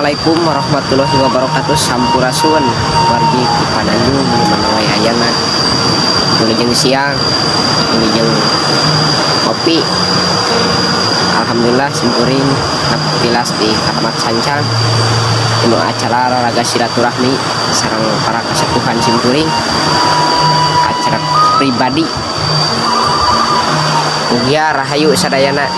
Assalamualaikum warahmatullahi wabarakatuh. Sampurasun wargi Pananjung menawi ayana jeung siang jeung kopi. Alhamdulillah simkuring pilas di Keramat Sancang untuk acara olahraga silaturahmi sareng para kasepuhan simkuring, acara pribadi ugia rahayu sadayana.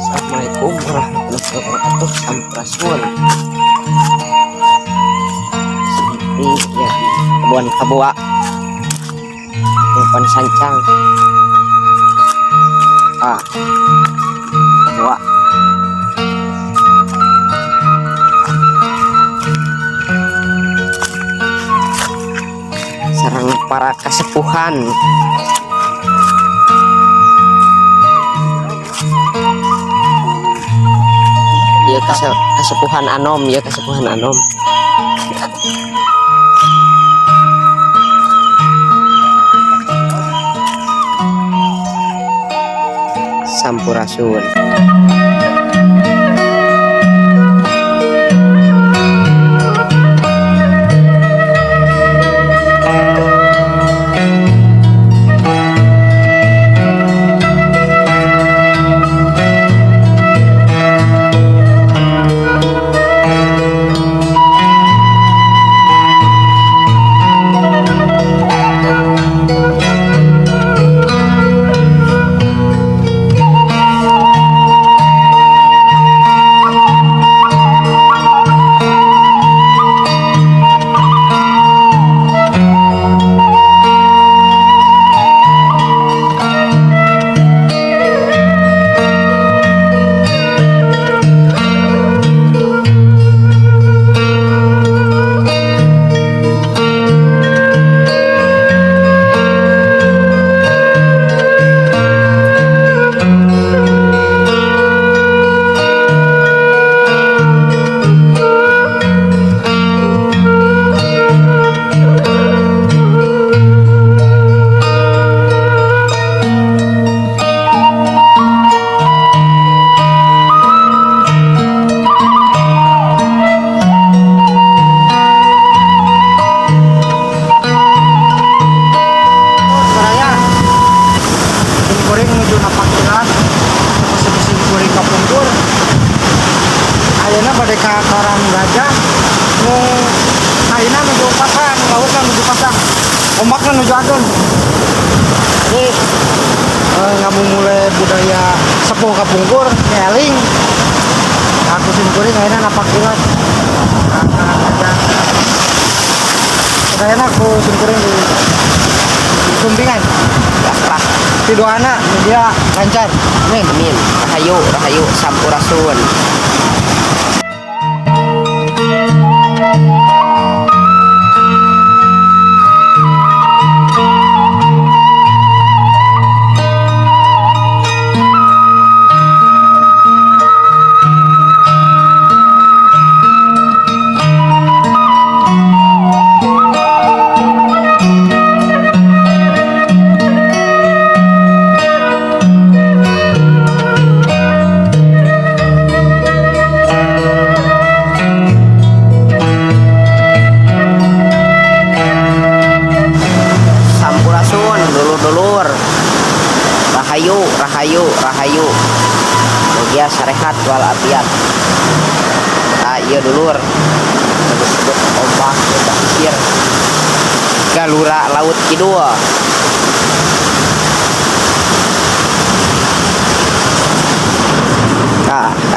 Assalamualaikum warahmatullahi wabarakatuh. Sampurasun. Seperti ya Kebun Kabua, Kebun Sancang, Kabua. Sareng para kasepuhan. Ya kasepuhan anom, ya kasepuhan anom. Sampurasun. Menuju Napakilan posisi kuring kapungkur ayeuna bade ka Karang Gajah nu ayeuna menuju pasang lautna menuju pasang omakna menuju adon ini ngamumule budaya sepuh kapungkur ngeling aku simkuring ayeuna Napakilan Karang Gajah ayeuna aku simkuring di Sumbingan di doana dia lancar. Amin. Amin. Rahayu sampurasun. Dulur rahayu mugia sarehat walafiat. Iya dulur disebut ombak pesisir galura laut kidul.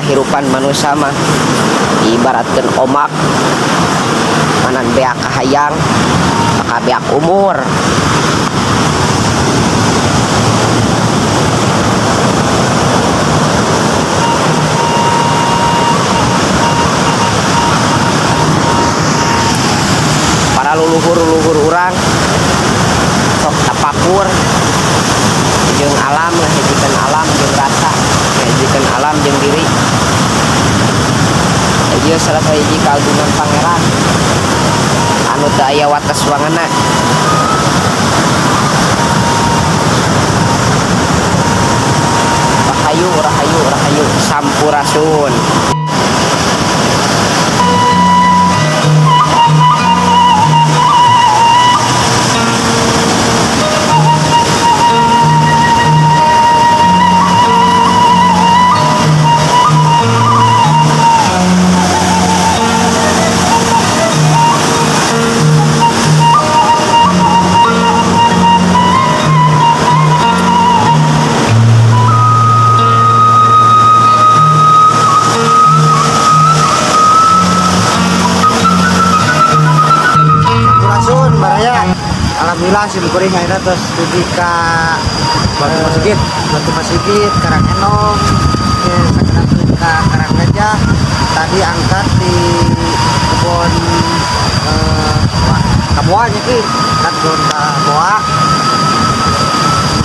Kehidupan manusia mah ibaratkan ombak manan beak kahayang maka beak umur. Para luluhur urang sok tapakur jeung alam ngahijikeun rasa ngajikan alam jeung diri. Ieu salah sahiji kagungan pangeran anu teu aya wates wangana. Rahayu rahayu rahayu sampurasun. Alhamdulillah simkuring akhirnya terus studi ke Batu Masigit, Karang Enong, ke Karang Gajah. Tadi angkat di kebun Kaboa nya kan kebun Kaboa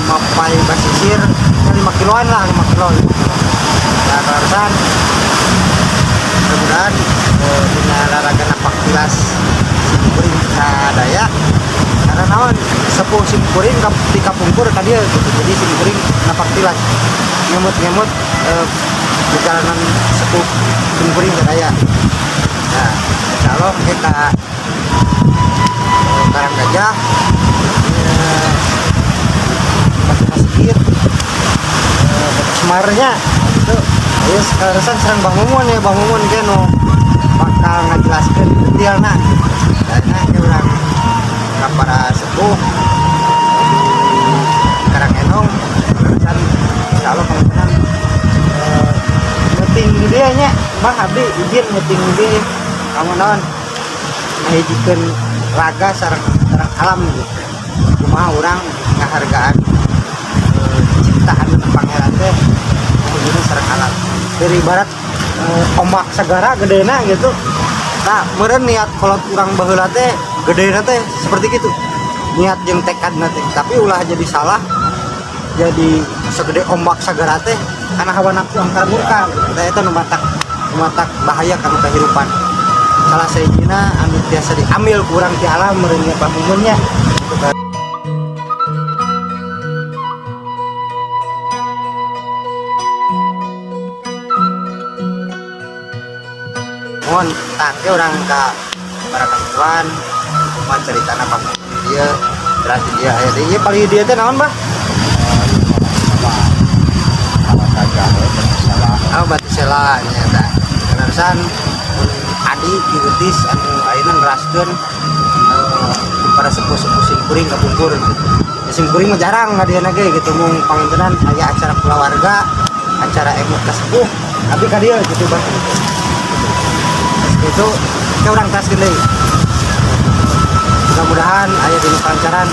mapai basisir 5 kiloan lah, 5 kilo. Nah, terusan mudah-mudahan dengan olahraga napak tilas simkuring daya karena naon sepuh simkuring di kapungkur tadi gitu. Jadi simkuring napak tilas ngemut perjalanan sepuh simkuring ke daya. Nah, insyaallah kita Karang Gajah Batu Masigit Batu Semarnya itu ayo sekarang serang Bang Mumun ya, Bang Mumun kan bakal ngajelaskeun detailna karena urang para sepuh Karang Enong terusan insyaallah kemungkinan meeting dia nya Bang abdi izin meeting dia kamu naon ngahijikeun raga sareng alam gitu. Kumaha urang ngahargaan ciptaan pangeran teh kudu sareng alam. Dari ibarat ombak segara gedena gitu. Nah, meureun niat kolot urang baheula teh gedena teh seperti gitu. Niat jeung tekadna teh, tapi ulah jadi salah. Jadi segede ombak sagara teh kana hawa nafsu angkar murka. Eta eta nu matak bahaya kana kehidupan. Salah sahijina anu biasa diambil kurang ti alam meureun nya pamumunnya. Mohon tangke orang ke para kawan cuma cerita apa dia berarti dia aya dia paling dia teh naon bah batu sela nya tah terusan adi diutis anu ayeuna neraskeun para sepuh-sepuh simkuring kapungkur ya, simkuring mah jarang ngadiana ge gitu mung pangintenan aya acara keluarga acara emut kasepuh tapi ka dieu gitu bah itu ke orang tas gede. Mudah-mudahan ayah dinu pancaran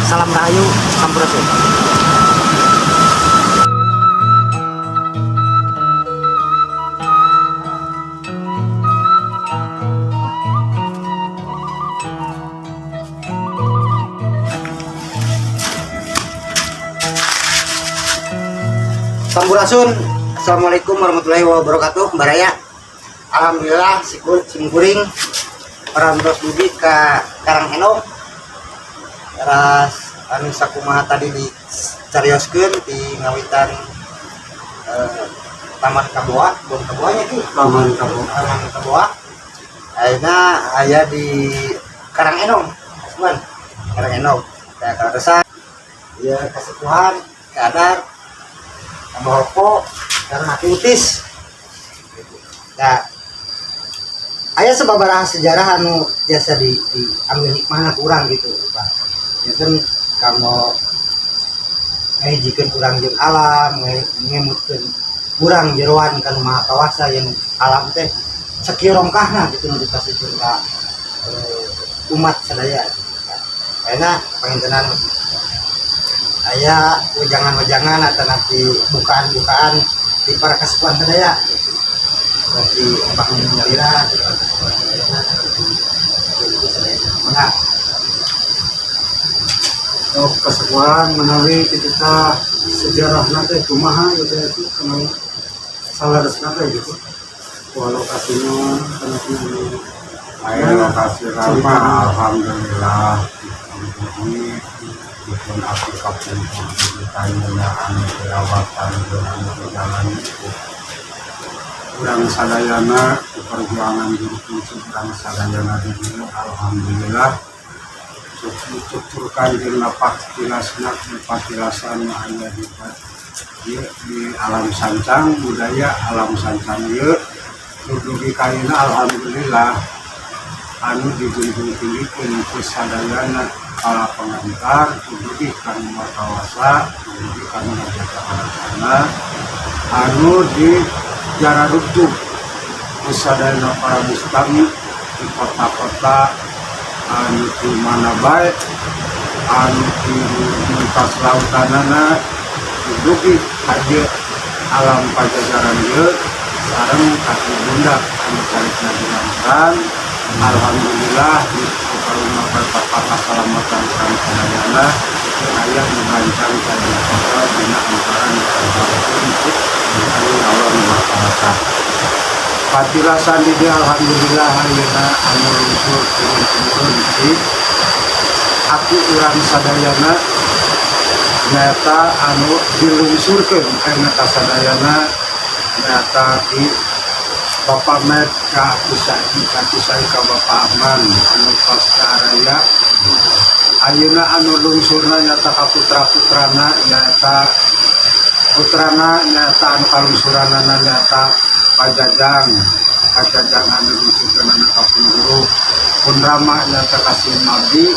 salam rahayu sampurasun. Sampurasun. Assalamualaikum warahmatullahi wabarakatuh. Baraya alhamdulillah simkuring parantos dugi ke Karang Enong teras anu sakumaha tadi dicarioskeun di ngawitan Taman Kaboa, Kebun Kaboa nya ki Taman Kaboa ayeuna aya di Karang Enong cuman Karang Enong teh karesan ieu kasepuhan kadar kamoroko karena utis nah aya sababaraha sejarah anu biasa diambil hikmahna kurang gitu Pak. Enten kamu ngahijikeun urang jeung alam, ngemutkeun urang jeroan kana maha kawasa yang alam teh sakieu rongkahna gitu nu dipasikeun ka umat sadaya. Ayeuna pangintenan aya wejangan-wejangan atau nanti bukaan-bukaan di para kasepuhan sadaya. Berarti Pak Munjalira di para kasepuhan sadaya. Untuk kesepuhan menawi kita sejarah nanti kumaha gitu itu kenal salah resna gitu walau kasihnya karena ini Saya lokasi ramah, alhamdulillah. Ini bukan aku kapten kayunya anu perawatan dan perjalanan itu. Kurang sadayana perjuangan diri kurang sadayana diri alhamdulillah. Cucurkan dina paktilasna paktilasan anu di alam sancang budaya alam sancang ieu dudugi kaina alhamdulillah anu dijunjung tinggikan ku sadayana para pengantar dudugi kana martawasa dudugi kana menjaga anak anu di jara ruktu ku sadayana para mustami di kota-kota anu di mana baik anu di lintas lautanana dudugi aja alam pajajaran ieu sareng kaki bunda anu caritna dinamkan alhamdulillah di karunia berpapa keselamatan kami sadayana aya dirancang kaya kota dina amparan untuk Allah Maha patilasan di dia alhamdulillah ayeuna anu lungsur turun-turun di aku urang sadayana nyata anu dilungsurkeun kana kasadayana nyata di Bapak Med ka Kisai ka Bapak Ahman anu pastaraya ayeuna anu lungsurna nyata ka putra-putrana nyata putrana nyata anu kalungsuranana nyata Pajajang anu lungsurkeun ka Pungguru pun Rama nyata kasih Mabdi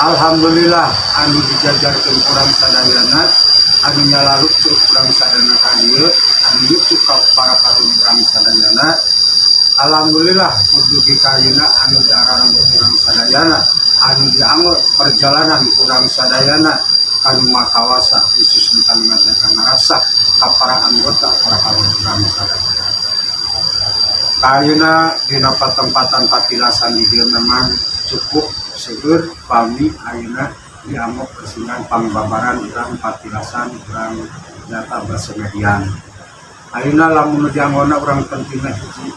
alhamdulillah anu dijajarkeun kurang sadayana anu nyalalu cuk kurang sadayana ka dieu anu yucuk ka para karunia kurang sadayana alhamdulillah dudugi kayeuna anu diararang kurang sadayana anu dianggo perjalanan kurang sadayana kanu makawasa khusus kanu ngajaga ngarasa ka para anggota para karunia kurang sadayana kayeuna dina tempatan patilasan di dieu memang cukup seger pami ayeuna diamuk kesingan pangbabaran urang patilasan urang data bersemedian ayeuna lamun dianggona urang pentingna hiji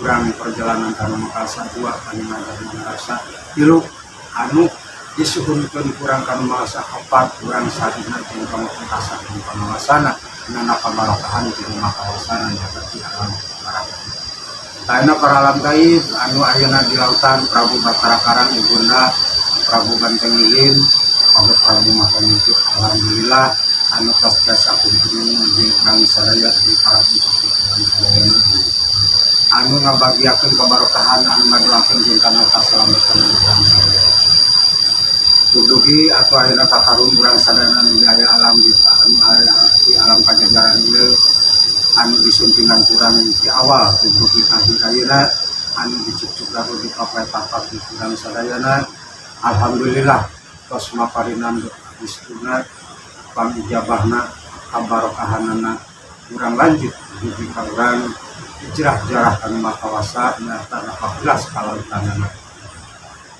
urang perjalanan kana Makassar dua kana Makassar tilu anu disuhunkeun kurang kana Makassar opat urang sadina jeung kana Makassar jeung kana Masana nana kabarakahan jeung makawasana nyata di alam barang ayeuna para alam gaib anu ayeuna di lautan Prabu Batara Karang ibunda Prabu Banteng Lilin Prabu Makamungkit alhamdulillah anu tos jasa kunjung jeung urang sadaya di para pencipta anu ngabagiakeun kabarokahan anu ngadoakeun jeung kana kaselamatan urang sadaya dudugi atuh ayeuna kakarun urang sadaya nu aya alam di alam pajajaran ieu anu disuntingan kurang di awal dudugi ka ayeuna anu dicukcuk lalu di papat di kurang sadayana alhamdulillah tos maparinan istuna pangijabahna kabarokahanana kurang lanjut dudugi ka urang hijrah-jarah kanu makawasa nyata 14 kalautanana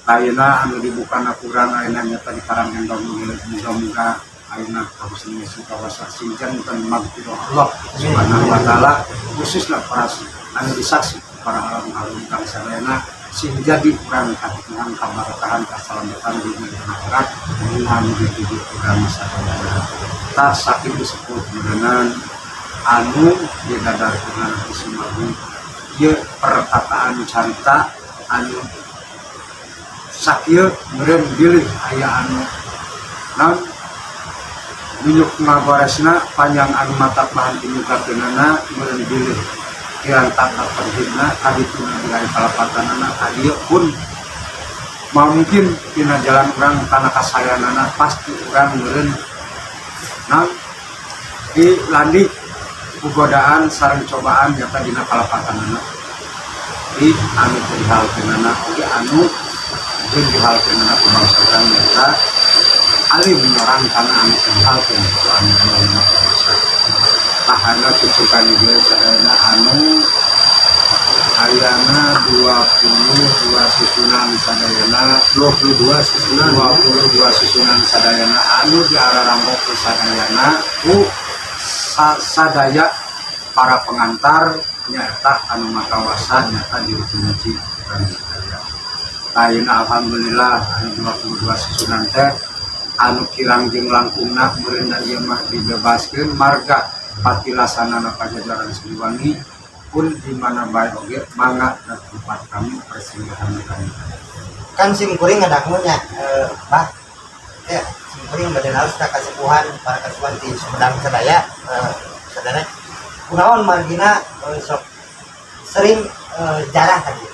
ayeuna anu dibukana kurang ayeuna nyata di karang endong muga-muga ayeuna harus ngisi kawasa sinjan dan magfirah Allah subhanahu wa ta'ala khususna para anu disaksi para alam kang sadayana sing jadi kurang katihan kabarakahan kaselamatan di akhirat anu dituju kurang sadayana ta saking disebut meunang anu didadarkeun ku Sumawi ieu perkataan carita anu sakieu meureun bilih aya anu naon minuk ngagoresna panjang anu matak bahan tinugakeunana meureun bilih kirang tata perhidna kadituna dilai kalapatanana kadieu pun mungkin tina jalan urang kana kasayanana pasti urang meureun naon dilandi godaan sareng cobaan nyata dina kalapatanana di anu dihalkeunana oge anu jeung dihalkeunana ku bangsa urang nyata alim orang kana anu dihalkeun ku anu bangsa tahana cucukan dia sadayana anu ayana 22 susunan sadayana 22 susunan sadayana anu diararambok ke sadayana ku sadaya para pengantar nyata anu makawasa nyata di rukun haji ayeuna alhamdulillah anu 22 susunan teh anu kirang jeung langkungna meureun ieu mah dibebaskeun marga patilasanana Pajajaran Siliwangi pun di mana baik oge mangga dan tempat kami persinggahan kami. Kan simkuring ngadangnya Pak ya simkuring badan harus kasepuhan para kasepuhan di Sumedang Sadaya sadaya kunaon margina sok sering jarang tadi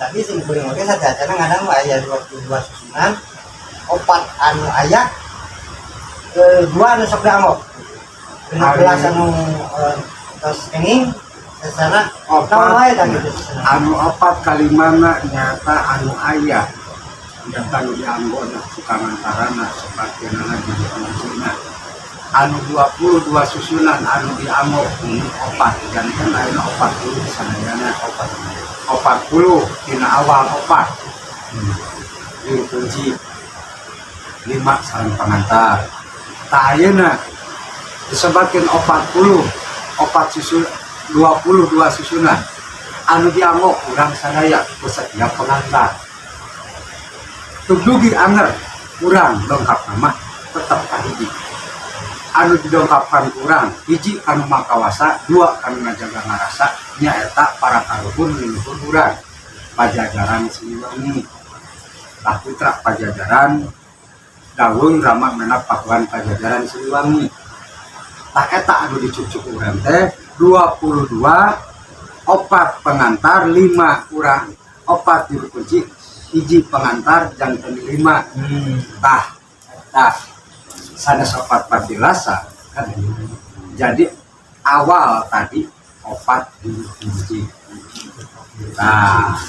tapi simkuring oge sadayana ngadang aya 22 susunan opat anu aya dua anu sok diamok 15 anu tos kenging sana anu opat kalimana nyata anu ayah yang anu dianggona tukang antarana seperti nana di Cina anu 22 susunan anu diamok opat dan kan lain 40 sanayana 40 tina awal opat di kunci 5 sareng pengantar tak ayeuna disebutkeun 40 opat susunan 22 susunan anu diamok urang sadaya ku setiap pengantar tulugi anger urang dongkap nama tetap kahiji anu didongkapkan urang hiji kanu makawasa dua kanu ngajaga ngarasa nyaeta para karuhun leluhur urang Pajajaran Siliwangi lah putra Pajajaran Dawung Rama Menap Pakuan Pajajaran Siliwangi tak eta anu dicucuk urang teh 22 opat pengantar 5 urang opat juru kunci hiji pengantar jantan 5 tah sanes opat patilasa kan jadi awal tadi opat juru kunci nah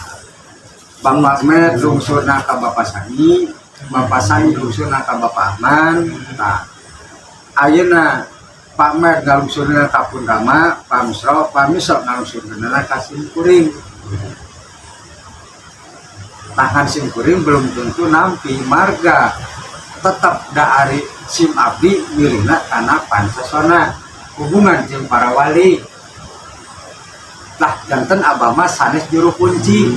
Bang Mahmed lungsurna ka Bapak Sani Bapak Sani lungsurna ka Bapak Ahman nah ayeuna Pak Mer ngalungsurna ka Pun Rama, Pak Misro ngalungsurna ka simkuring. Tahan simkuring belum tentu nampi marga tetap daari sim abdi milihna kana pancasona hubungan jeung para wali. Lah janten abah mah sanes juru kunci.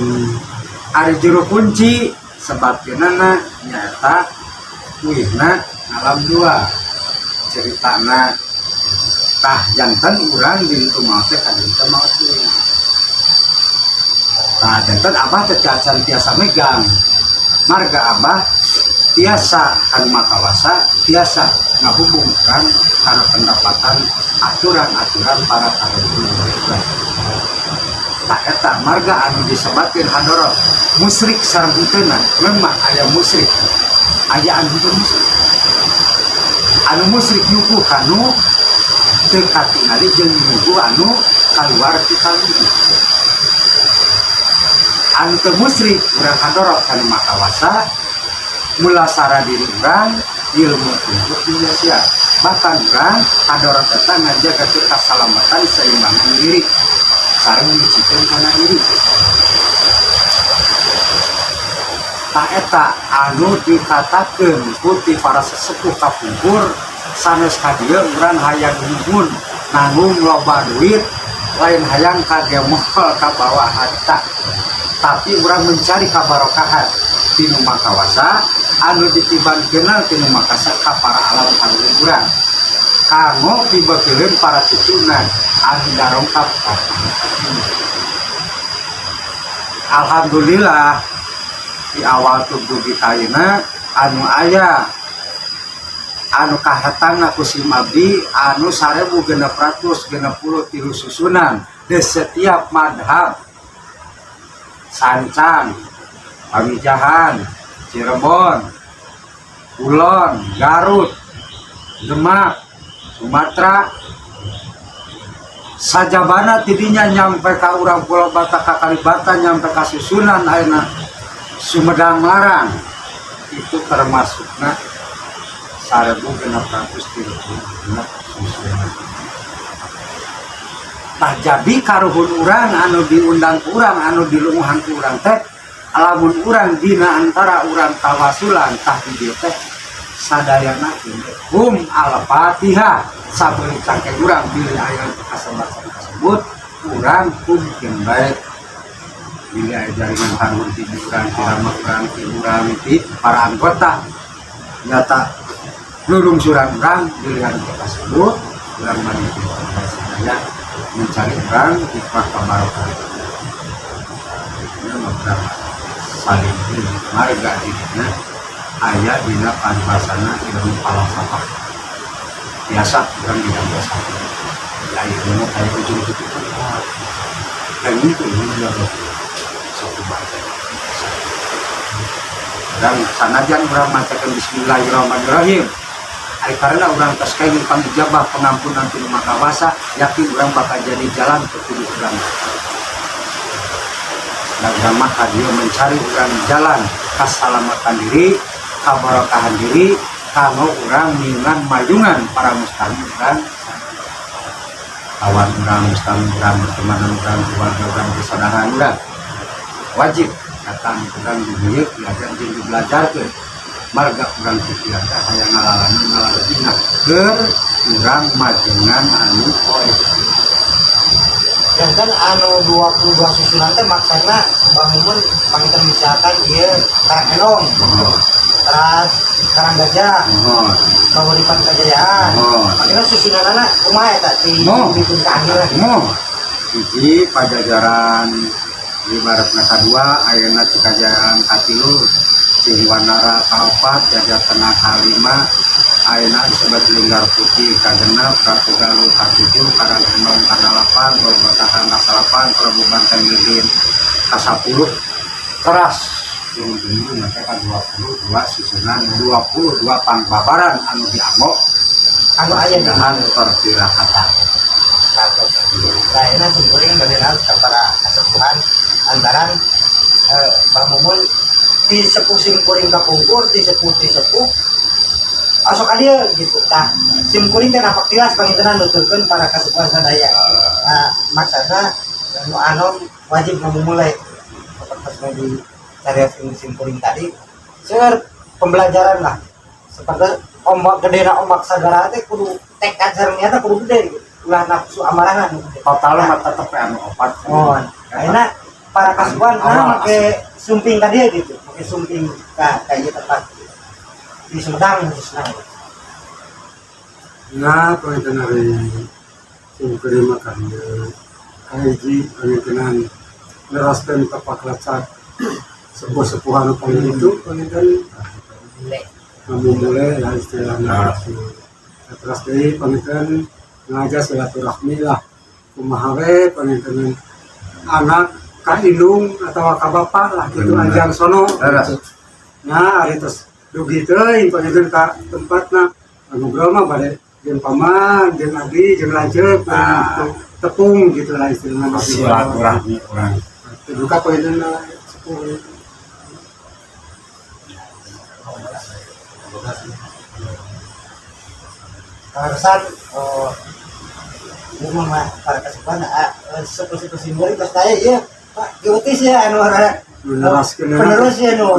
Ari juru kunci sebabkeunana nyata kuihna alam dua ceritana tah jantan urang di rumah teh kadang mau tuh. Nah jantan abah tercacan tiasa megang marga abah tiasa kan makawasa tiasa ngahubungkan karena pendapatan aturan-aturan para karuhun tak eta marga anu disebatkeun hadorot musyrik sareng heuteuna memang aya musyrik aya anu musyrik anu musyrik yukuh kanu dekat tinggali jeung nyuguh anu kaluar ti kalung anu teu musyrik urang hadorot kana makawasa mulasara diri urang ilmu untuk dunia bahkan urang hadorot eta ngajaga keselamatan seimbangan diri sareng nyucikeun kana diri ta eta anu dikatakeun ku ti para sesepuh kapungkur sanes kadieu urang hayang nuhun nanggung loba duit lain hayang kagemol ka bawah harta tapi urang mencari kabarokahan tinu makawasa anu ditibankeunna tinu makasa ka para alam anu urang kanggo dibakeun para cucuna anu darongkap alhamdulillah di awal tubuh dikaina anu aya anu kahatangna ku sim abdi anu 1663 susunan di setiap madhab Sancang, Pamijahan, Cirebon, Kulon, Garut, Demak, Sumatera sajabana tidinya nyampe ka urang Pulau Batak ka Kalibata nyampe ka susunan ayeuna Sumedang Larang itu termasukna 1633 susunan tah jadi karuhun urang anu diundang ku urang anu dilunguhan ku urang teh alamun urang dina antara urang tawasulan tah di dieu teh sadayana hum al-fatihah sabari cangke urang pilih aya kasembasan tersebut urang kumpul baik pilih aya jaringan tanur di urang ceramah urang di urang di para anggota nyata nulung surang urang pilihan tersebut urang mandi saya mencari orang di Kota Barokah. Ini maka saling marga dina ayah dina panbasana ilmu falsafah biasa orang tidak biasa. Ya itu kayak ujung-ujung itu. Dan itu juga satu bahasa. Dan sanajan orang macakan Bismillahirrahmanirrahim. Karena orang terkait dengan ijabah pengampunan di maka wasa yakin orang bakal jadi jalan petunjuk orang. Dan maka dia mencari orang jalan keselamatan diri, keberkahan diri, kalau orang dengan mayungan para muslim dan kawan orang muslim orang pertemanan orang keluarga orang persaudaraan orang wajib datang orang dibuyuk belajar jadi belajar ke marga urang pikiran aya ngalalana keur urang majengan anu poe. Dan kan anu 22 susunan teh maksana bangun pangitan misalkan ieu Karang Enong. Teras Karang Gajah. Panguripan Kajayaan. Makanya susunanana kumaha eta ti bikin keakhiran. Hiji Pajajaran ibaratna kadua ayeuna Cikajayaan katilu Cingwanara kaopat Jajar Tengah kalima ayeuna disebut Linggar Putih kagenep Ratu Galuh katujuh Karangkembang kadalapan Bobatahan kasalapan Prabu Banteng Lilin kasapuluh teras turun-turun nanti kan 22 susunan 22 pangbabaran anu diamok Anu aya dengan pertirakatan. Nah ini sumpuring dari para kesepuhan antaran Pak Mumun di sepuh simkuring kapungkur di sepuh asok dia gitu. Nah simkuring kan apa tilas pangintenan nuturkeun para kasepuhan sadaya. Nah maksudna anu wajib memulai pas di cari simkuring tadi seur pembelajaran lah seperti ombak gede na ombak sagara teh kudu tekad sarengnya teh kudu gede ulah nafsu amarahan Total mah tetep anu opat. Ayeuna para kasepuhan make sumping ka dia gitu. Sumping kayak tempat di Sumedang khususnya. Nah, pengen hari sumber makan kaji pengen neraskan tapak lacat sepuh-sepuhan pengen itu pengen memulai lah istilahnya. Terus dari pengen ngajar silaturahmi lah kumahawe pengen anak kaindung atau kabapak lah gitu ajang sono gitu. Nah hari terus dugi teuing panggilkeun ka tempatna ngobrol mah bade jeung paman jeung abdi jeung lanceuk tepung gitu lah istilahna silaturahmi urang duka panggilkeun sepuh Karsan ini mah para kasepuhan seperti simbol pas tanya ya Pak Yotis ya anu penerus ya nu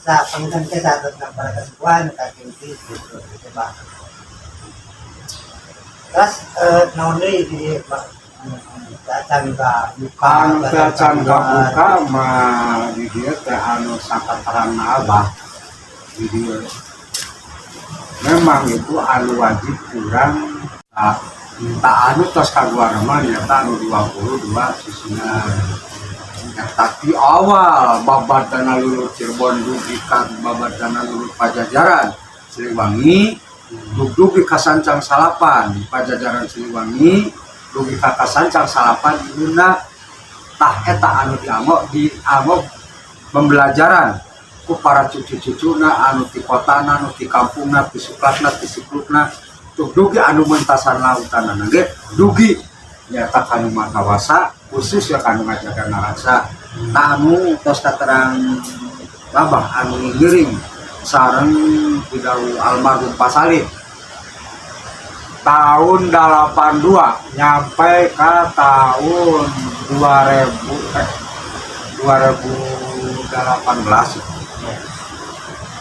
sa pangitan ke sa tentang para kasepuhan ka Yotis gitu Pak. Terus naon deui di cangka buka mah di dieu teh anu sakatarana abah di dieu memang itu anu wajib kurang tak anu tos kaguar mah nyata anu 22 susunan. Tapi awal babadana lulur Cirebon dugi ka babadana lulur Pajajaran Siliwangi dugi ka Sancang Salapan Pajajaran Siliwangi dugi ka Sancang Salapan dina tah eta anu diamok pembelajaran ku para cucu-cucuna anu ti kotana anu ti kampungna ti suklatna ti siklukna tuh dugi anu mentasan lautan ge dugi nyata kanu makawasa khusus ya kanu ngajakan narasa nah anu tos katerang babah anu ngiring sareng pidau almarhum Pasalih tahun 82 nyampe ke tahun 2018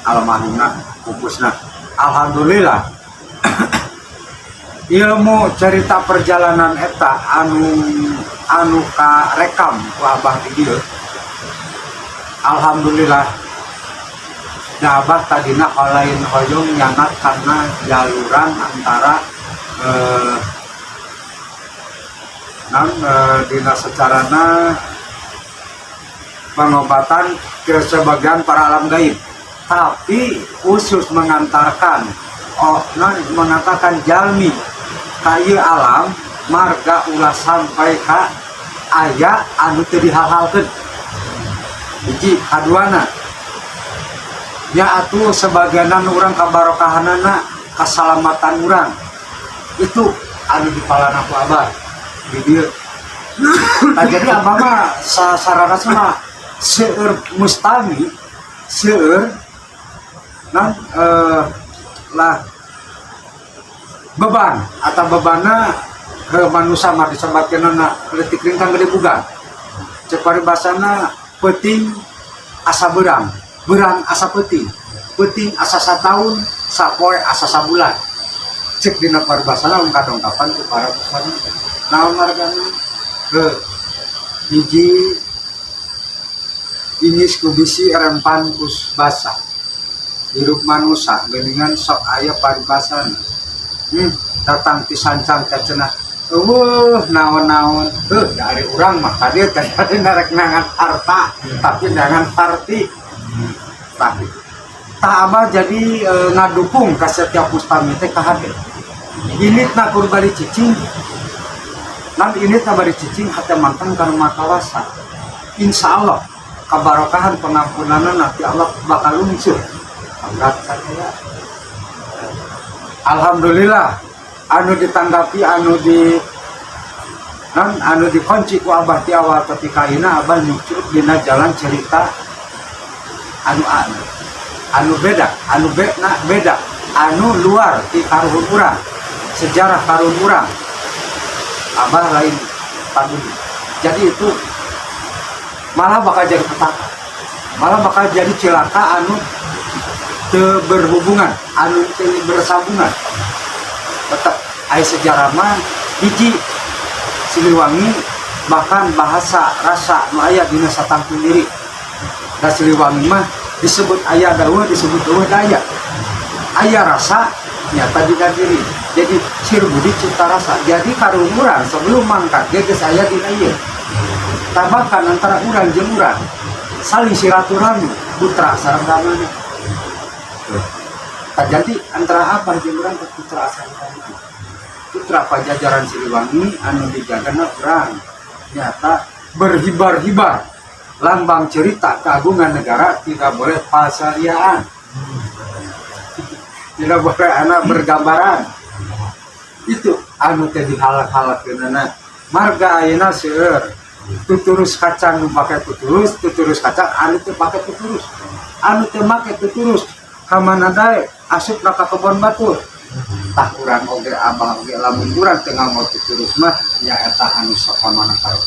almarhumna pupusna. Alhamdulillah ilmu cerita perjalanan eta anu ka rekam ku abah di dieu. Alhamdulillah da abah tadina halain hoyong nyangat karena jaluran antara dina secarana pengobatan ke sebagian para alam gaib, tapi khusus mengantarkan mengatakan jalmi kayu alam marga ulah sampai ka aya anu teu dihalhalkeun. Hiji kaduana nya atuh sebagianan urang kabarokahanana kasalamatan urang itu anu dipalana ku abah di dieu. Nah, jadi abah mah sarana mah seueur mustami seueur lah beban atau bebana ke manusia mah disebutkeun na leutik lingkang gede buga. Cek paribasana peuting asa berang asa peuting asa sataun, sapoe asa sabulan. Cek dina paribasana ungkap-ungkapan ku para pesan naon margana hiji inis kubisi rempan kus basa hirup manusia geningan sok aya paribasana datang ti sancang teh cenah naon-naon dari urang mah tadi narek nangan harta tapi jangan parti tapi tak abah jadi ngadukung ka setiap mustami teh kahade initna kur bari cicing nan initna bari cicing hate mantang kana makawasa insyaallah kabarokahan pengampunanna nanti Allah bakal lungsur angkat saya. Alhamdulillah anu ditanggapi anu dikunci ku abah ti awal ketika ina abah nyucuk dina jalan cerita anu beda anu luar ti karuhun urang sejarah karun urang abah lain paduli. Jadi itu malah bakal jadi petaka, malah bakal jadi cilaka anu berhubungan anu bersambungan. Tetap aya sejarah mah hiji Siliwangi bahkan bahasa rasa nu aya dina satangtu diri. Da Siliwangi mah disebut aya dawuh disebut dawuh daya. Aya rasa nyata dina diri. Jadi cir budi cipta rasa. Jadi karung urang sebelum mangkat geus aya dina ieu. Tabakan antara urang jeung urang saling silaturahmi putra sareng damana. Terjadi antara apa jeung urang ke putra sareng damana. Putra Pajajaran Siliwangi anu dijagana urang nyata berhibar-hibar lambang cerita keagungan negara tidak boleh pasariaan. Tidak boleh anak bergambaran. Itu anu teh dihalak-halakkeunana marga ayeuna seueur tuturus kacang nu pake tuturus kacang anu teu pake tuturus anu teu make tuturus ka mana dae asup ka kebon batur tah urang oge abah oge lamun urang teu nganggo tuturus mah nyaeta anu sok ka mana karep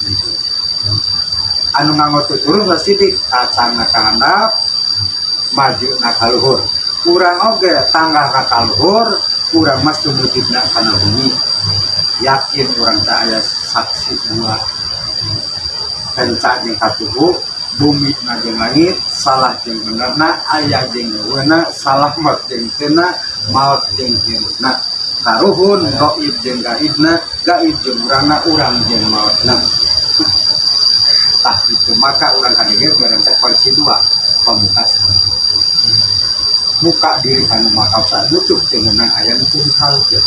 anu nganggo tuturus mah sidik kacangna ka handap majuna ka luhur urang oge tanggah ka luhur urang mah sumujudna kana bumi yakin urang teh aya saksi dua kencang jeung katuhu bumi na jeung langit salah jeung benerna aya jeung eueuna salah mah jeung teuna maot jeung hirupna karuhun gaib jeung gaibna gaib jeung urangna urang jeung maotna. Tah itu maka urang kadege bareng teh kunci dua pamungkas muka diri kanu makausa nutup jeung meunang aya nu teu dihalkeun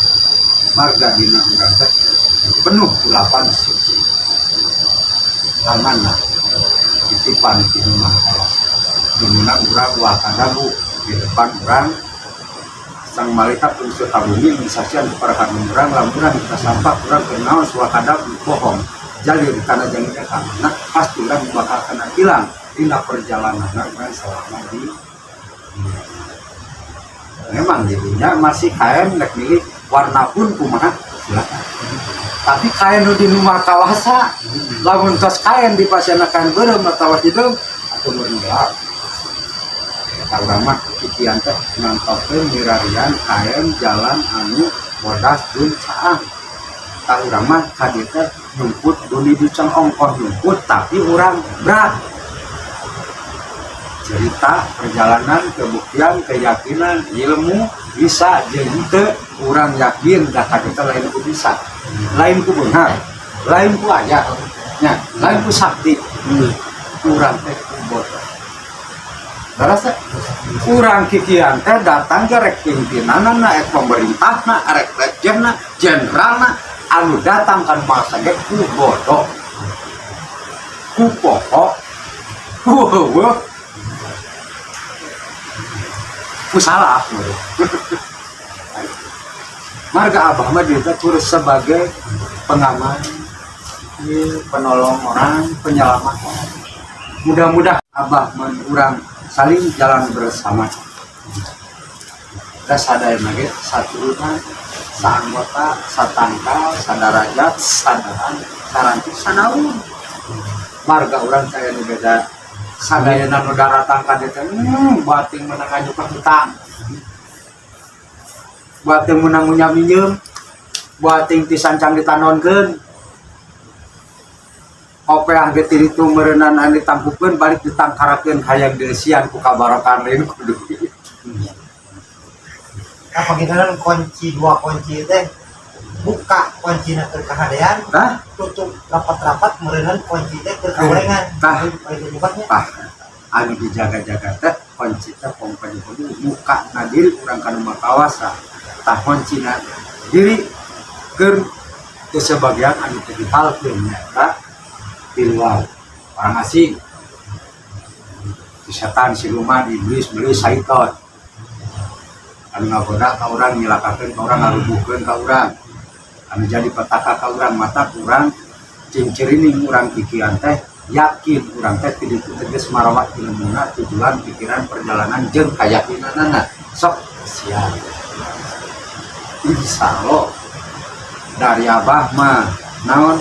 marga dina urang teh penuh kulapan suci amanah titipan di rumah Allah dimana urang wakadabu di depan urang sang malaikat unsur kabumi mensaksian para kami urang lamunan kita sampah urang kenal wakadabu bohong jalir karena jangan kata nah pasti urang bakal kena hilang dina perjalanan urang selama di memang jadinya masih kain nek milik warna pun kumaha silakan. Tapi kain nu di rumah kawasa lamun tos kain dipasienakan beureum atawa hideung atuh meureun urang mah kikian teh ngantokeun mirarian kain jalan anu bodas jeung caang. Tah urang mah ka dieu teh nyumput duni duceng ongkos nyumput tapi urang berat. Cerita perjalanan, kebuktian, keyakinan, ilmu bisa jeung teu urang yakin da ka dieu teh lain ku bisa. Lain ku beunghar, lain ku aya, nya, lain ku sakti. Urang teh bodoh. Darasa urang kikian teh datang ke rek pimpinanna, rek pemerintahna, rek lejenna, jenderalna, anu datang kan masa ge ku bodoh, ku pokok, ku salah. Marga abah mah dia terus sebagai pengaman, penolong orang, penyelamat orang. Mudah-mudahan abah menurang saling jalan bersama. Kita sadar lagi satu rumah, seanggota, satangkal, sadarajat, sadaran, saranti, sanaun. Marga orang kaya nu beda. Sadayana nu daratang ka dieu teh bating menang ngajukan hutang. Bating menang minjem, bating disancang ditanonkeun. Opeah ge ti ditu meureunana anu ditampukeun balik ditangkarakeun hayang dieusian ku kabarokan lain kudu. Kapanginan kunci dua kunci teh buka kuncina keur kahadean, tutup rapat-rapat meureunana kunci teh keur kagolengan. Tah anu dijaga-jaga teh kunci teh pompanya kudu muka na diri urang kana makawasa. Tah kuncina diri keur teu sebagian anu teu dihalkeun nya di luar orang asing, setan, siluman, iblis, syaitan anu ngagoda ka urang, nyilakakeun ka urang, ngarubuhkeun ka urang, anu jadi petaka ka urang, mata urang cincirining urang kikian teh yakin urang teh ti ditu teges marawat ilmuna, tujuan, pikiran, perjalanan jeung kayakinanana sok siap. Insyaallah dari abah mah naon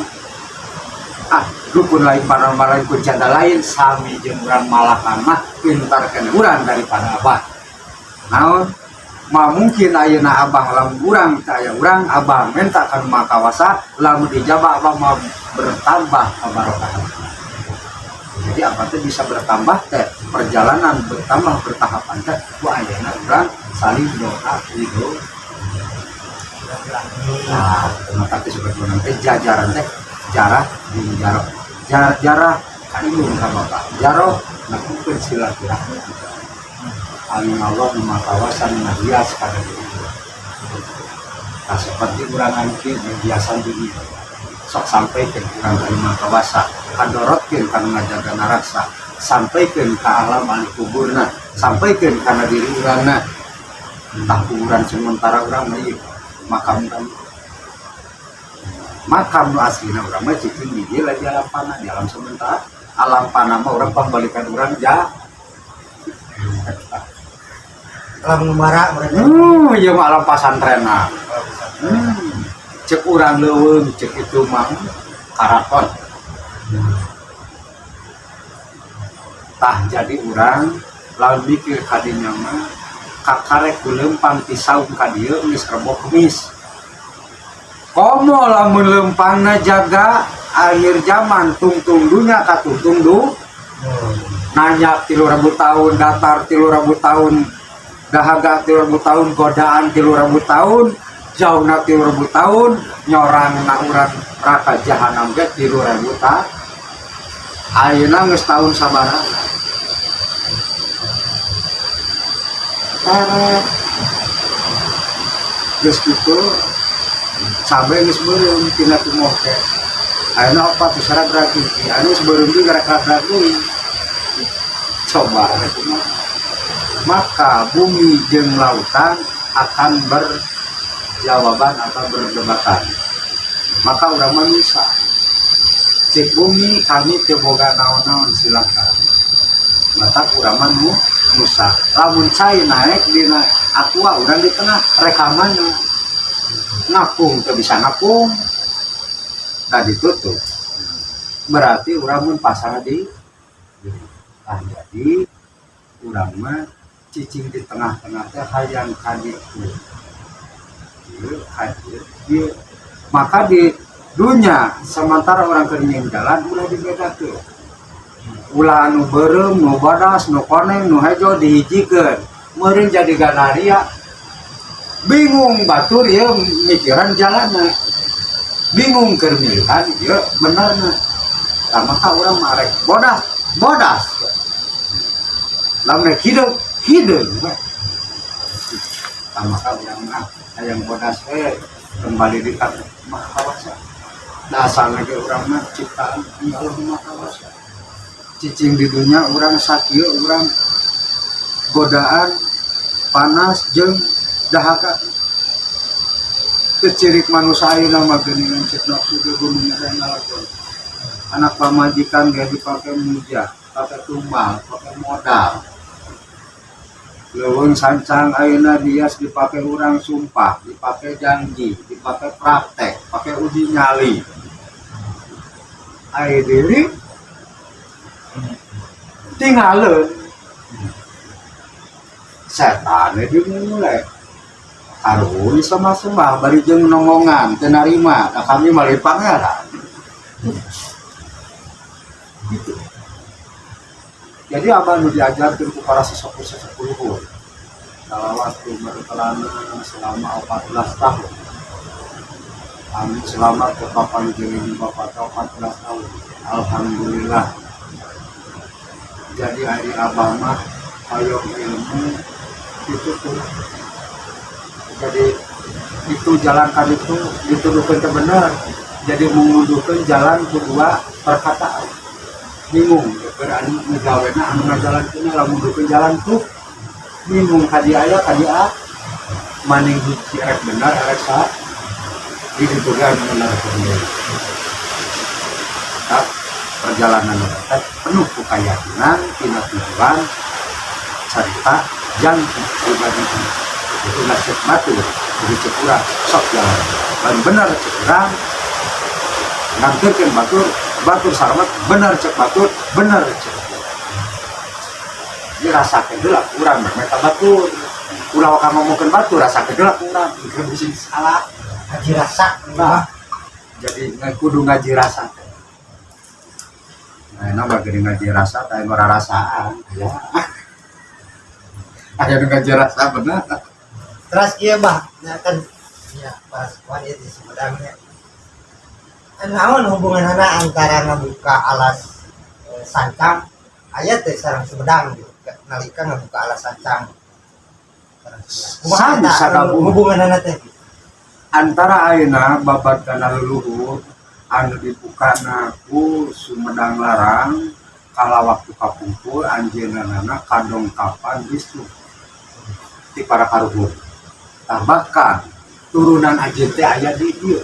rukun lain paranormal lain kuncana lain sami jeung urang malakan mah pintarkeun urang daripada abah. Naon mah mungkin ayeuna abah lamun urang teh aya urang abah menta kana makawasa lamun dijabah abah mah bertambah kabarokahan. Jadi apa teh bisa bertambah teh perjalanan bertambah bertahapan teh ku ayeuna urang saling doa ridho. Nah, tapi sebetulnya teh jajaran teh jarah di jarah kalimun ka bapak jaroh nakukeun silaturahmi anu Allah di makawasan nahias kada diri. Nah seperti urang angki biasa diri sok sampaikan urang ka makawasa kadorotkeun kana ngajaga naraksa sampaikan ka alam anu kuburna sampaikan kana diri urangna entah kuburan sementara urang mah ieu makam makam nu aslina urang mah cicing di dieu lagi alam panah di alam sementara alam panah mah urang pambalikan urang ja alam ngembara mereka ieu mah alam pasantrenna cek urang leuweung cek itu mah karaton tah jadi urang lamun mikir ka dinya mah kakarek leumpang ti saung ka dieu geus rebo kemis. Komo lamun leumpangna jaga akhir zaman tungtung dunya ka tungtung du nanya 3.000 tahun datar 3.000 tahun dahaga 3.000 tahun godaan 3.000 tahun jauhna 3.000 tahun nyorangna urang neraka jahanam ge 3.000 tahun ayeuna geus taun sabaraha geus kitu sampai geus beureum tina tumoh teh ayeuna opat syarat berarti anu geus beureum ge gara-gara deui coba atuh maka bumi jeung lautan akan berjawaban atau berdebatan maka urang manusia cek bumi kami teu boga naon-naon silakan mata urang manusia lamun cai naik dina aqua urang di tengah rekamanna ngapung tuh bisa ngapung nah ditutup berarti urang mun pasang di kan jadi urang mah cicing di tengah-tengah teh hayang kaditu ieu hadir ieu maka di dunya sementara orang keringin jalan ulah dibedakeun ulah anu beureum nu bodas nu koneng nu hejo dihijikeun meureun jadi ganaria bingung batur ieu mikiran jalanna bingung keur milihan ieu benerna tah maka urang marek bodas lamun hidup tah maka urang mah hayang bodas kembali di maha kawasa dasar lagi urang mah ciptaan Allah maha kawasa cicing di dunia urang sakieu urang godaan panas jeung dahaka kecirik manusia ayeuna mah geuningan cek nafsu ge gunung ngalakon anak pamajikan ge dipake muja pake tumbal pake modal leuweung sancang ayeuna dias dipake urang sumpah dipake janji dipake praktek pake uji nyali aya diri tinggalin setan dimulai harun sama sembah bari jeung nongongan teu narima nah kami malih pangeran gitu. Jadi abah nu diajarkeun ku para sesepuh dalam waktu berkelana selama 14 tahun kami selamat ke papan jeung bapak 14 tahun alhamdulillah jadi hari abah mah hayong ilmu itu tuh jadi itu jalan kami itu dituduhkan ke benar jadi menguduhkan jalan kedua perkataan bingung berani ngegawena anu ngajalankeun lamun menguduhkan jalan tuh bingung kadi aya kadi maning hiji erek benar erek salah dituduhkan benar kedua tak perjalanan kita penuh keyakinan tina tujuan cerita yang pribadi itu nasib mati jadi cekurang sok jalan dan benar cekurang ngantirkan batur selamat benar cek batur benar cek dirasakan dulu kurang mereka batur ulah wakam ngomongkan batur rasakan dulu kurang itu bisa salah ngaji rasa nah jadi kudu ngaji rasa nah nama gede ngaji rasa tapi ora rasaan ya aya ngaji rasa benar. Terus iya bah, ya kan ya pas wanita di Sumedangnya. Naon hubungan anak antara ngebuka alas sancang aya teh sareng Sumedang gitu. Nalika ngebuka alas sancang. Hubungan anak teh antara ayeuna babat kana leluhur anu dibukana ku Sumedang Larang kala waktu kapungkur anjeunna kadong kapan Wisnu ti para karuhur. Nah, bahkan turunan ajen teh aya di dieu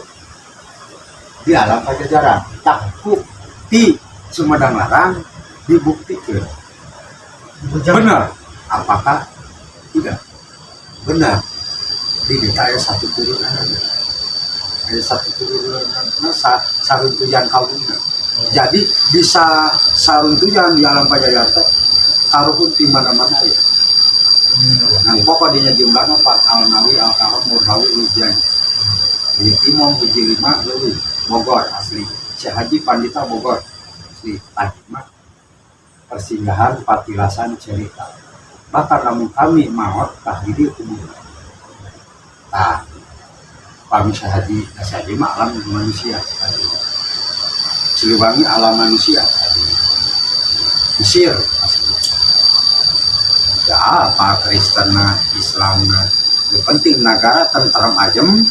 di alam pajajaran takut di Sumedang Larang dibuktikan benar apakah tidak benar di desa aya satu turunan saruntuyan kawunna jadi bisa saruntuyan di alam pajajaran teh karuhun di mana-mana ya. Nah, pokoknya jumlahnya 4 alnawi alkaham murhawi ujian di timong uji 5 lebih Bogor asli Syekh Haji Pandita Bogor asli Tahimah persinggahan patilasan cerita bahkan namun kami maut tahdidi kubur nah kami Syekh Haji mah alam manusia Siliwangi alam manusia Mesir ya apa Kristenna Islamna yang penting negara tentram ajem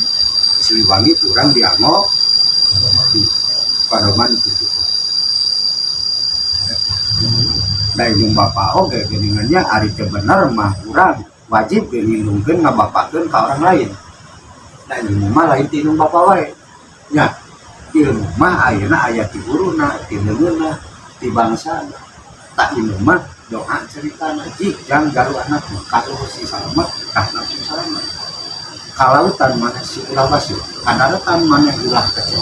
Siliwangi kurang dianggo di padoman itu dari jeung bapak oge geuningannya ari teu bener mah urang wajib ngilungkeun ngabapakeun ka orang lain da ilmu mah lain ti ilmu bapak wae nya ilmu mah ayeuna aya ti guruna ti leungeunna ti bangsana tak ilmu mah doa cerita jang garu anak kalau si selamat kah nafsu selamat kalautan mana si ulah basi kadaratan mana ulah kecil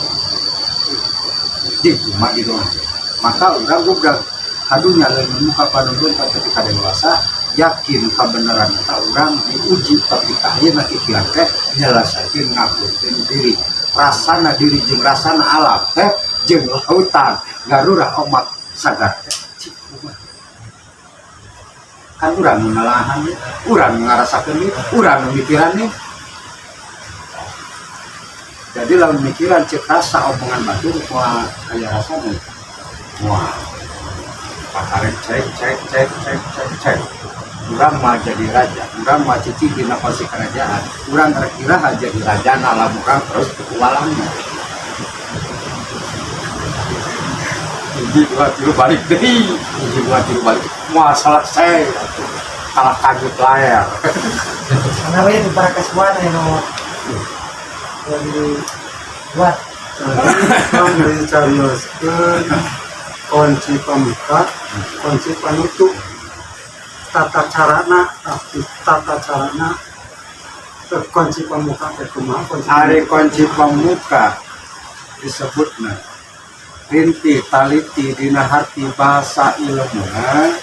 di cuma gitu maka orang budak kadunya lebih muka panudun ketika dewasa yakin kebenaran kita orang diuji ketika ieu na ikhtiar teh nyelesaikeun ngapunten diri rasana diri jeung rasana alam teh jeung lautan garurah omak sagar teh kan urang ngalalahan urang ngarasakeun ieu urang mikiran nih jadi lawan mikiran cek rasa omongan batur wah aya rasana wah pakarek cek urang mah jadi raja urang mah cici dina posisi kerajaan urang kira-kira jadi raja alam urang terus petualangnya uji dua tilu balik deh uji dua tilu balik mau selesai kalah kaget layar Kenapa ya di para kesuana yang buat kami dicarioskeun kunci pembuka kunci penutup tata carana kunci pembuka kumaha kunci pembuka disebutna rinti taliti dina harti bahasa ilmunya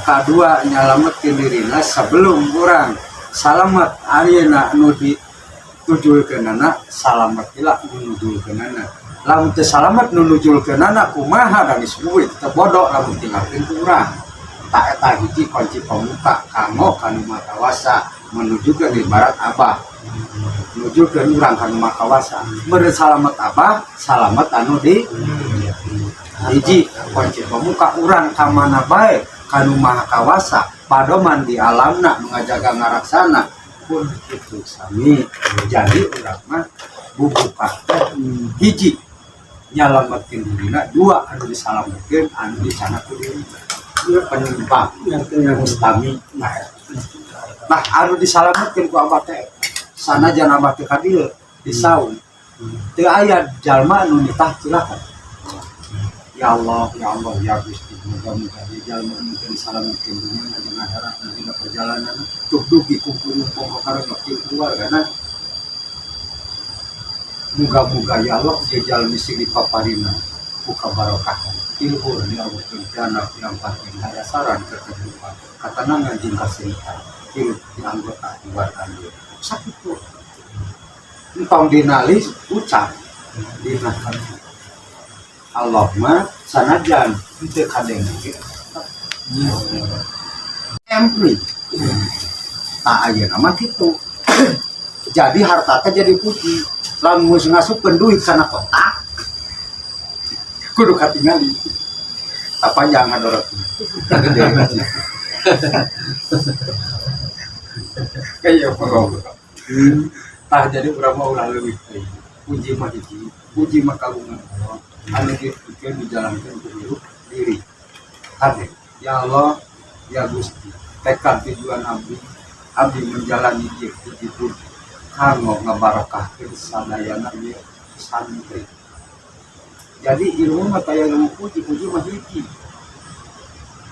kadua nyalametkeun dirina sebelum urang salamet ayeuna nu ditujulkeunana salamet ilah nu nujulkeunana lamun teu salamet nu nujulkeunana kumaha dan disebut teu bodoh lamun tinggalkeun ku urang tak eta hiji kunci pembuka kanggo kanu makawasa menuju ke ibarat abah menuju ke urang kanu makawasa beureun salamet abah salamet anu di hiji kunci pembuka urang ka mana bae kanu maha kawasa padoman di alamna mengajaga ngaraksana pun itu sami jadi urang mah bubuka hiji nyalametkeun dirina dua anu disalametkeun anu dicanakeun dirina penumpang yang mustami nah anu disalametkeun ku abah teh sanajan abah teh ka dieu disaun teu aya jalma anu nitah cilaka ya Allah ya Gusti muga-muga jalma anu teu disalametkeun dunia jeung akhirat dina perjalanan tuh dugi kumpul poho karena keluargana muga-muga ya Allah jalmi sing dipaparina buka barokah ilmu di Allah anak yang penting ada saran kehidupan katanangan jeung kasihkan ilmu di anggota keluarga sakit tuh entong dinalis ucap dinakan Allah mah sanajan teu kadeng empli tak ayeuna mah kitu jadi harta teh jadi putih lamun geus ngasupkeun duit kana kotak kudu katingali apa jangan dorot kayak apa tah jadi berapa ulah leuwih puji mah hiji puji mah kagungan anu dipikeun dijalankeun ku hirup diri kade ya Allah ya Gusti tekad tujuan abdi menjalani hidup kanggo ngabarakahkeun sadayana ieu santri jadi ilmu mah taya ilmu puji mah hiji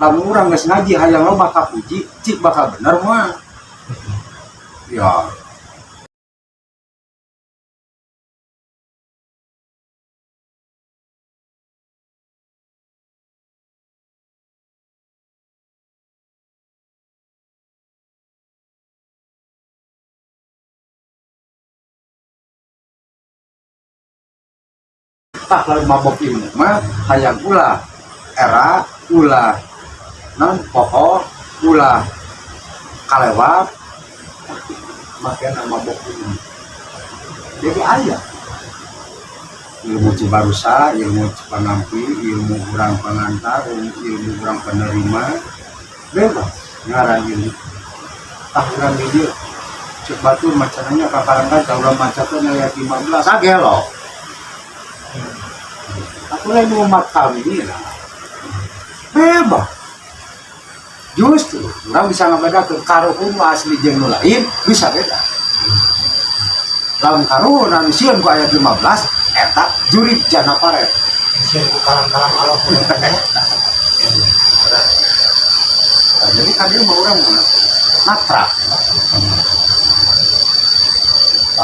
lamun urang geus ngaji hayang loba ka puji cik bakal bener mah ya tak lalu mabok ilmu mah hayang ulah era ulah non poho ulah kalewat makanya mabok ilmu jadi aya ilmu cibarusa ilmu pangampi ilmu urang pengantar ilmu urang penerima bebas ngarang ilmu tak urang di dieu cek batur macananya kakarangkan urang macatnya aya 15 agelo aku lagi mau makan ini lah bebas justru orang bisa ngebedakeun karuhun asli jeung nu lain bisa beda lamun karuhun anu sieun ku ayat 15 eta jurid jana paret sieun ku kalam-kalam Allah pun jadi kan dia mau orang natrak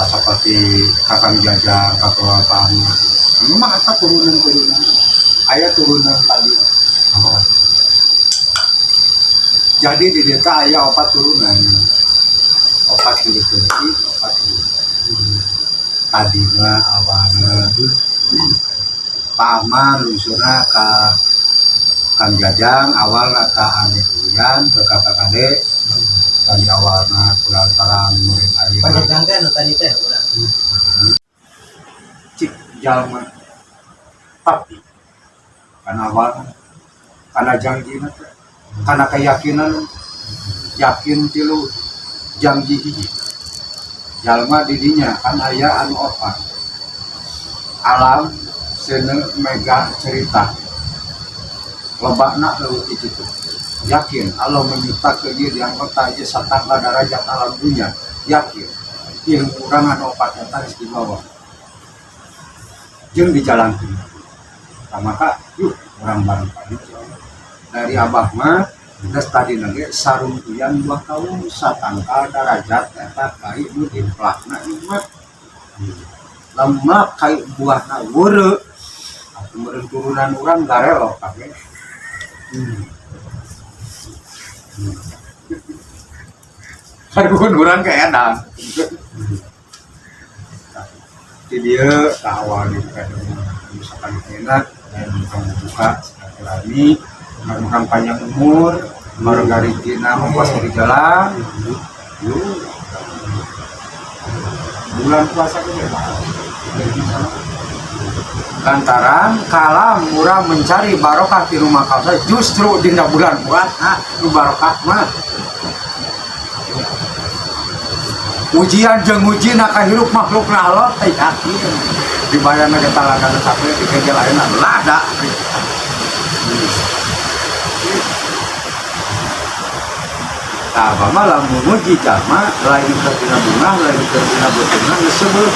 seperti kakang jajang kakang paham memang ada turunan ayah turunan tadi. Jadi di desa ayah 4 turunan 4 di Turki 4 di tadi mah awalnya paman lusurna ke kang jajang awal ke ane kulian ke kakak kadek tadi awalnya pulang murid ayah Panjang kan tadi teh urang. cik jalma tapi karena awal karena janji karena keyakinan yakin tilu janji hiji jalma didinya kan aya anu opat alam seneng mega cerita lobakna leuwih itu yakin Allah menciptakeun ieu yang kota aja satangga derajat alam dunia yakin ilmu urang anu opat eta geus dibawa jeung dijalankeun maka yuk orang bareng dari abah mah geus tadi nage sarungkuyan 2 tahun satangka derajat eta kai nu dimplakna ieu mah lemak kai buahna weureu atuh meureun turunan urang garelo kabeh Karun urang keedang di dia awal di misalkan enak dan buka silaturahmi makan panjang umur margarina mempuas di jalan bulan puasa ke lantaran kalam murah mencari barokah di rumah kau justru di bulan puasa itu barokah mah ujian jeung uji nak hirup makhluk na Allah teh yakin dibayar na talaga na sampai di kerja lain lada apa malah memuji jama lain kertina bunga lain kertina beuteungna disebut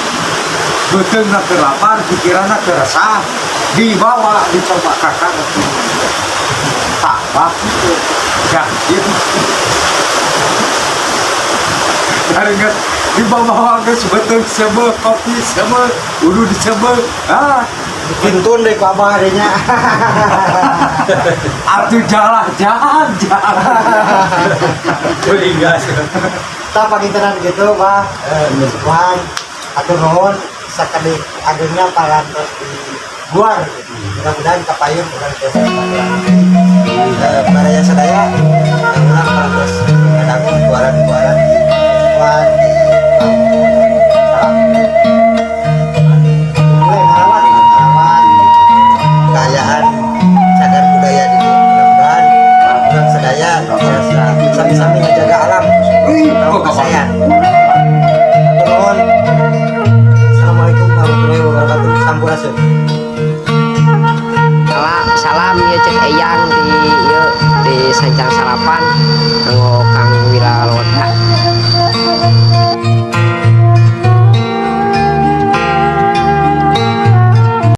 beuteungna keur lapar pikiranna keur resah dibawa dicoba kakak tak itu yakin Haringat dibawa ke sebetulnya sebel kopi sebel udah disebel Pintun deh ku abah adanya. atuh jalan Gas. Tak pangintenan gitu Pak. Tuhan atur nuhun sakali agengna parantos di luar. Mudah-mudahan kapayun urang teh baraya sadaya urang parantos ngadang buaran-buaran Tuhan kekayaan cagar budaya di mudah-mudahan orang sedaya sami-sami menjaga alam. Tahu kesayangan.